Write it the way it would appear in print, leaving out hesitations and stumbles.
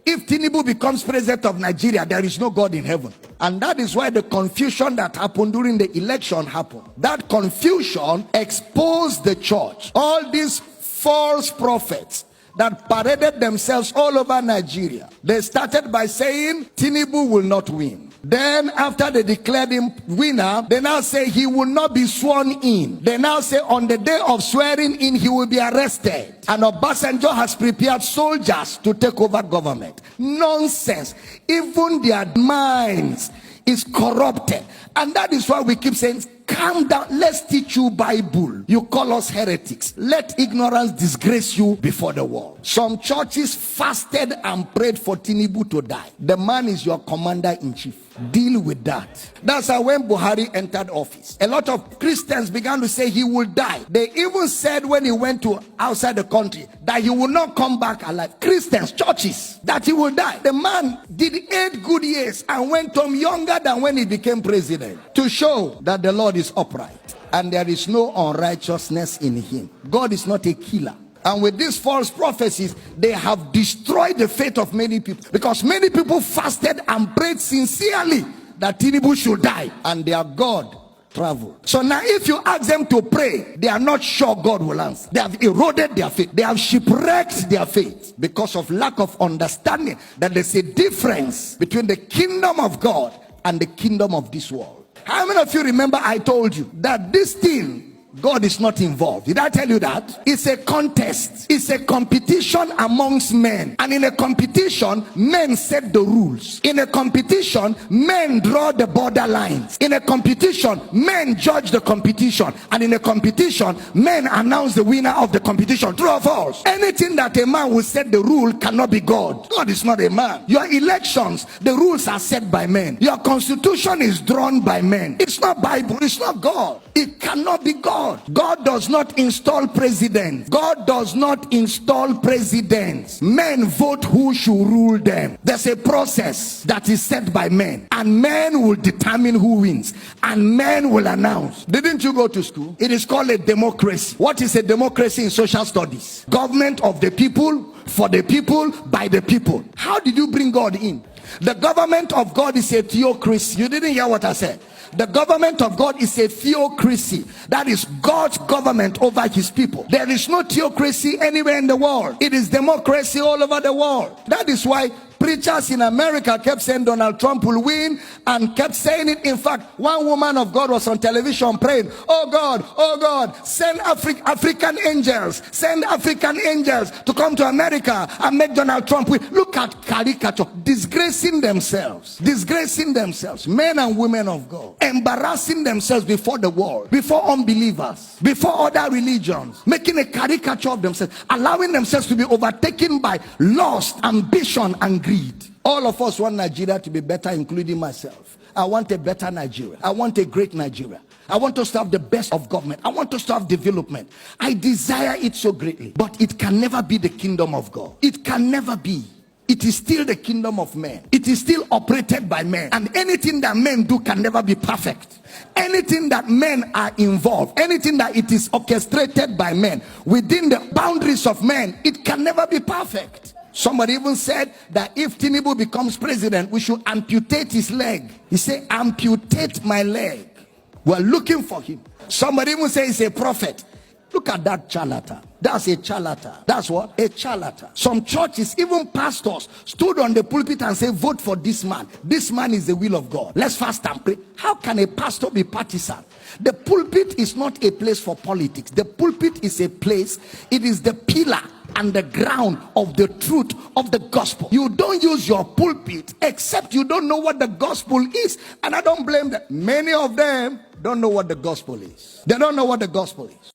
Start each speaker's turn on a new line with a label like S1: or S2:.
S1: If Tinubu becomes president of Nigeria, there is no God in heaven. And that is why the confusion that happened during the election happened. That confusion exposed the church. All these false prophets that paraded themselves all over Nigeria, they started by saying Tinubu will not win. Then after they declared him winner, they now say he will not be sworn in. They now say on the day of swearing in, he will be arrested. And Obasanjo has prepared soldiers to take over government. Nonsense. Even their minds is corrupted. And that is why we keep saying, calm down, let's teach you Bible. You call us heretics. Let ignorance disgrace you before the world. Some churches fasted and prayed for Tinubu to die. The man is your commander-in-chief. Deal with that. That's how when Buhari entered office, a lot of Christians began to say he will die. They even said when he went to outside the country that he will not come back alive. Christians, churches, that he will die. The man did 8 good years and went home younger than when he became president, to show that the Lord is upright and there is no unrighteousness in him. God is not a killer. And with these false prophecies, they have destroyed the faith of many people. Because many people fasted and prayed sincerely that Tinubu should die. And their God traveled. So now if you ask them to pray, they are not sure God will answer. They have eroded their faith. They have shipwrecked their faith because of lack of understanding that there's a difference between the kingdom of God and the kingdom of this world. How many of you remember I told you that this thing, God is not involved? Did I tell you that? It's a contest. It's a competition amongst men. And in a competition, men set the rules. In a competition, men draw the borderlines. In a competition, men judge the competition. And in a competition, men announce the winner of the competition. True or false? Anything that a man will set the rule cannot be God. God is not a man. Your elections, the rules are set by men. Your constitution is drawn by men. It's not Bible. It's not God. It cannot be God. God does not install presidents. God does not install presidents. Men vote who should rule them. There's a process that is set by men, and men will determine who wins, and men will announce. Didn't you go to school? It is called a democracy. What is a democracy in social studies? Government of the people, for the people, by the people. How did you bring God in? The government of God is a theocracy. You didn't hear what I said. The government of God is a theocracy. That is God's government over his people. There is no theocracy anywhere in the world. It is democracy all over the world. That is why preachers in America kept saying Donald Trump will win, and kept saying it. In fact, one woman of God was on television praying, oh God, send African angels, to come to America and make Donald Trump win. Look at caricature, disgracing themselves, men and women of God, embarrassing themselves before the world, before unbelievers, before other religions, making a caricature of themselves, allowing themselves to be overtaken by lust, ambition, and greed. All of us want Nigeria to be better, including myself. I want a better Nigeria. I want a great Nigeria. I want us to have the best of government. I want us to have development. I desire it so greatly. But it can never be the kingdom of God. It can never be. It is still the kingdom of men. It is still operated by men. And anything that men do can never be perfect. Anything that men are involved, anything that it is orchestrated by men, within the boundaries of men, it can never be perfect. Somebody even said that if Tinubu becomes president, we should amputate his leg. He said, amputate my leg. We're looking for him. Somebody even said he's a prophet. Look at that charlatan. That's a charlatan. That's what? A charlatan. Some churches, even pastors, stood on the pulpit and said, vote for this man. This man is the will of God. Let's fast and pray. How can a pastor be partisan? The pulpit is not a place for politics. The pulpit is a place, it is the pillar and the ground of the truth of the gospel. You don't use your pulpit except you don't know what the gospel is. And I don't blame them. Many of them don't know what the gospel is. They don't know what the gospel is.